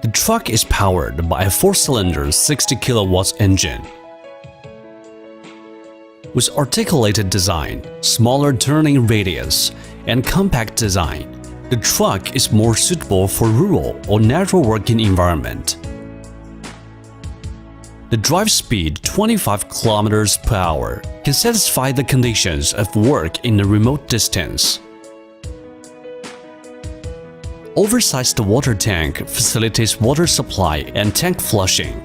The truck is powered by a 4-cylinder 60 kilowatts engine. With articulated design, smaller turning radius, and compact design, the truck is more suitable for rural or natural working environment. The drive speed 25 km per hour can satisfy the conditions of work in a remote distance. Oversized water tank facilitates water supply and tank flushing.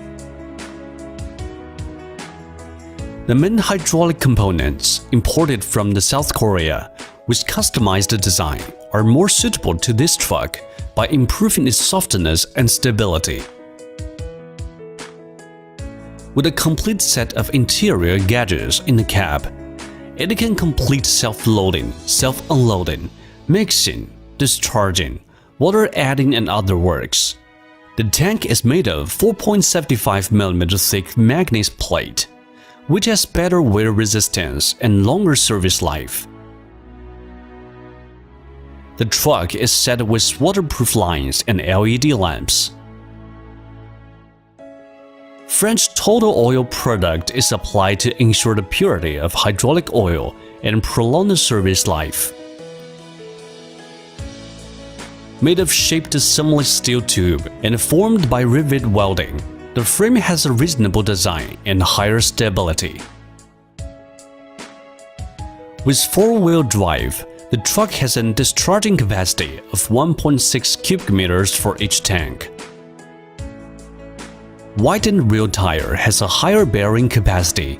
The main hydraulic components imported from South Korea with customized design are more suitable to this truck by improving its softness and stability. With a complete set of interior gadgets in the cab, it can complete self-loading, self-unloading, mixing, discharging, water adding and other works. The tank is made of 4.75 mm thick manganese plate, which has better wear resistance and longer service life. The truck is set with waterproof lines and LED lamps. French Total Oil product is applied to ensure the purity of hydraulic oil and prolong the service life. Made of shaped seamless steel tube and formed by rivet welding, the frame has a reasonable design and higher stability. With 4-wheel drive, the truck has a discharging capacity of 1.6 cubic meters for each tank. Widened rear tire has a higher bearing capacity.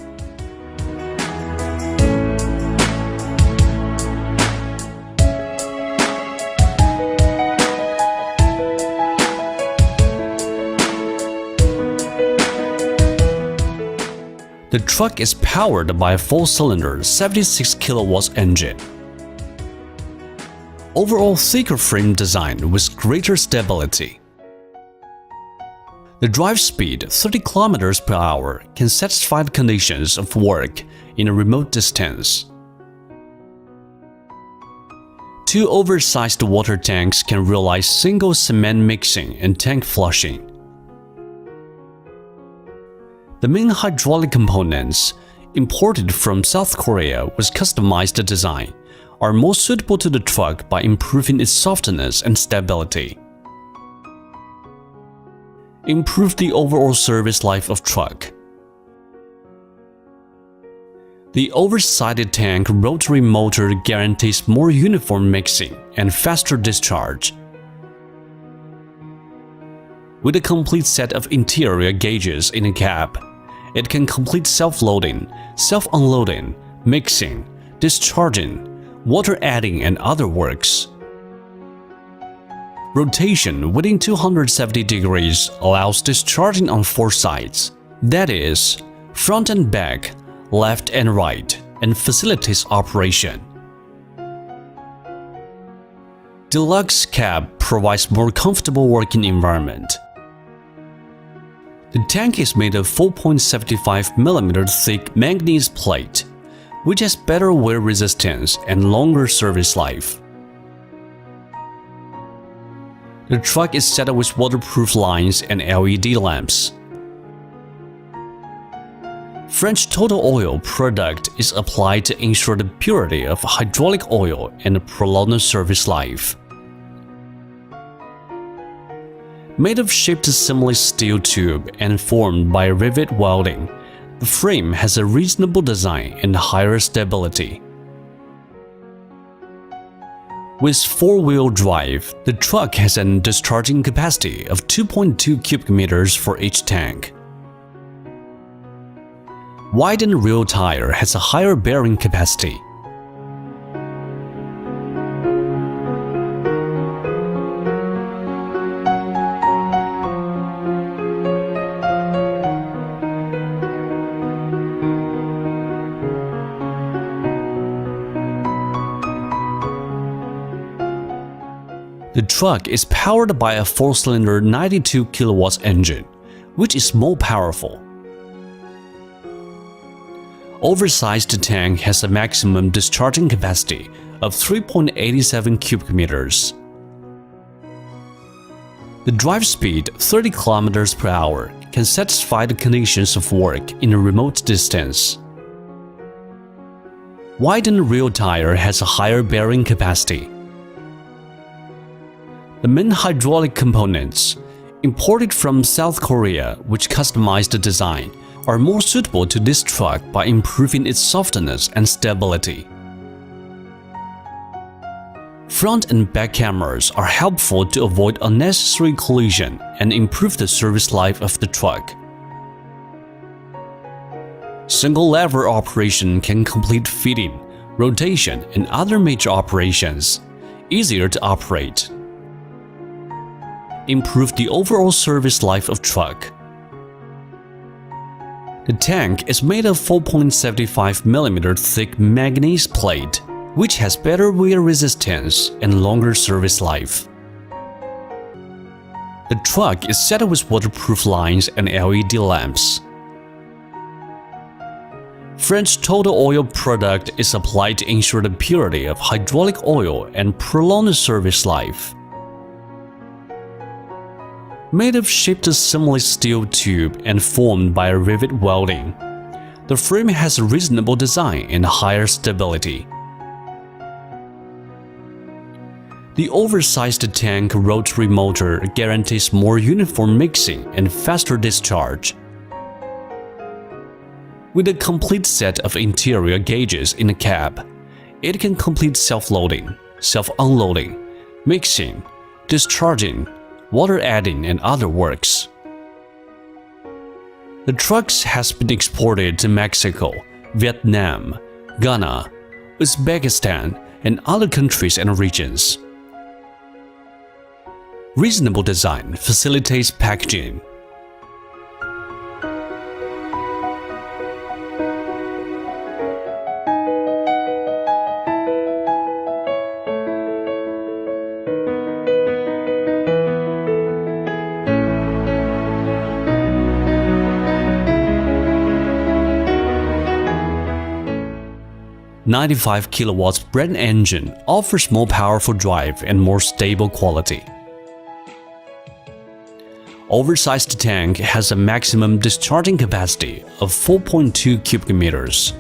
The truck is powered by a 4-cylinder 76 kilowatts engine. Overall thicker frame design with greater stability. The drive speed 30 km per hour can satisfy the conditions of work in a remote distance. 2 oversized water tanks can realize single cement mixing and tank flushing. The main hydraulic components, imported from South Korea with customized design, are more suitable to the truck by improving its softness and stability. Improve the overall service life of truck. The oversized tank rotary motor guarantees more uniform mixing and faster discharge. With a complete set of interior gauges in the cab, it can complete self-loading, self-unloading, mixing, discharging, water adding and other works. Rotation within 270 degrees allows discharging on 4 sides, that is, front and back, left and right, and facilitates operation. Deluxe cab provides more comfortable working environment. The tank is made of 4.75 mm thick manganese plate, which has better wear resistance and longer service life. The truck is set up with waterproof lines and LED lamps. French Total Oil product is applied to ensure the purity of hydraulic oil and prolong the service life. Made of shaped seamless steel tube and formed by rivet welding, the frame has a reasonable design and higher stability. With 4-wheel drive, the truck has a discharging capacity of 2.2 cubic meters for each tank. Widened rear tire has a higher bearing capacity. The truck is powered by a 4-cylinder 92 kilowatts engine, which is more powerful. Oversized tank has a maximum discharging capacity of 3.87 cubic meters. The drive speed, 30 km per hour, can satisfy the conditions of work in a remote distance. Widened rear tire has a higher bearing capacity. The main hydraulic components, imported from South Korea, which customized the design, are more suitable to this truck by improving its softness and stability. Front and back cameras are helpful to avoid unnecessary collision and improve the service life of the truck. Single lever operation can complete fitting, rotation, and other major operations, easier to operate. Improve the overall service life of truck. The tank is made of 4.75 mm thick manganese plate, which has better wear resistance and longer service life. The truck is set up with waterproof lines and LED lamps. French Total Oil product is applied to ensure the purity of hydraulic oil and prolong the service life. Made of shaped seamless steel tube and formed by rivet welding, the frame has a reasonable design and higher stability. The oversized tank rotary motor guarantees more uniform mixing and faster discharge. With a complete set of interior gauges in the cab, it can complete self-loading, self-unloading, mixing, discharging, water adding, and other works. The truck has been exported to Mexico, Vietnam, Ghana, Uzbekistan, and other countries and regions. Reasonable design facilitates packaging. The 95 kilowatts Brent engine offers more powerful drive and more stable quality. Oversized tank has a maximum discharging capacity of 4.2 cubic meters.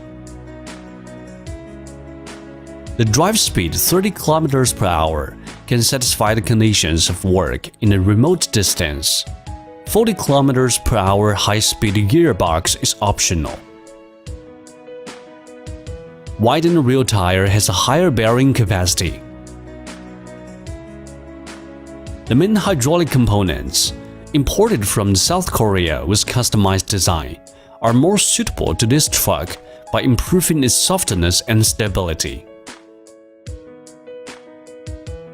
The drive speed, 30 km per hour, can satisfy the conditions of work in a remote distance. 40 km per hour high-speed gearbox is optional. Widened rear tire has a higher bearing capacity. The main hydraulic components, imported from South Korea with customized design, are more suitable to this truck by improving its softness and stability.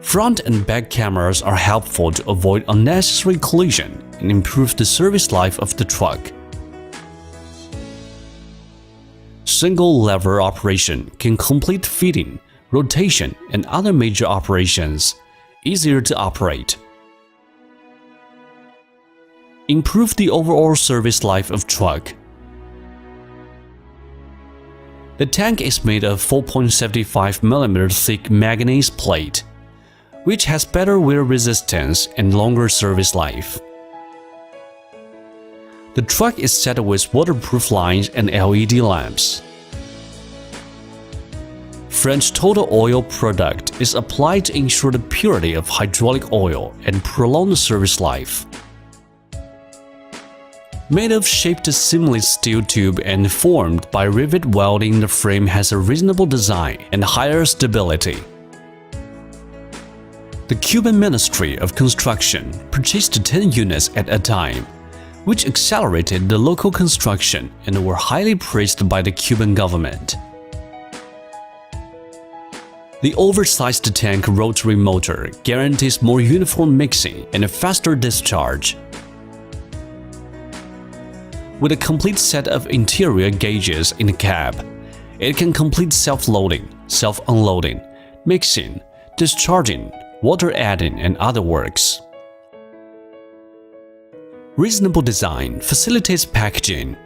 Front and back cameras are helpful to avoid unnecessary collision and improve the service life of the truck. Single lever operation can complete fitting, rotation, and other major operations, easier to operate. Improve the overall service life of truck. The tank is made of 4.75 mm thick manganese plate, which has better wear resistance and longer service life. The truck is set with waterproof lines and LED lamps. French Total Oil product is applied to ensure the purity of hydraulic oil and prolong the service life. Made of shaped seamless steel tube and formed by rivet welding, the frame has a reasonable design and higher stability. The Cuban Ministry of Construction purchased 10 units at a time, which accelerated the local construction and were highly praised by the Cuban government. The oversized tank rotary motor guarantees more uniform mixing and a faster discharge. With a complete set of interior gauges in the cab, it can complete self-loading, self-unloading, mixing, discharging, water adding, and other works. Reasonable design facilitates packaging.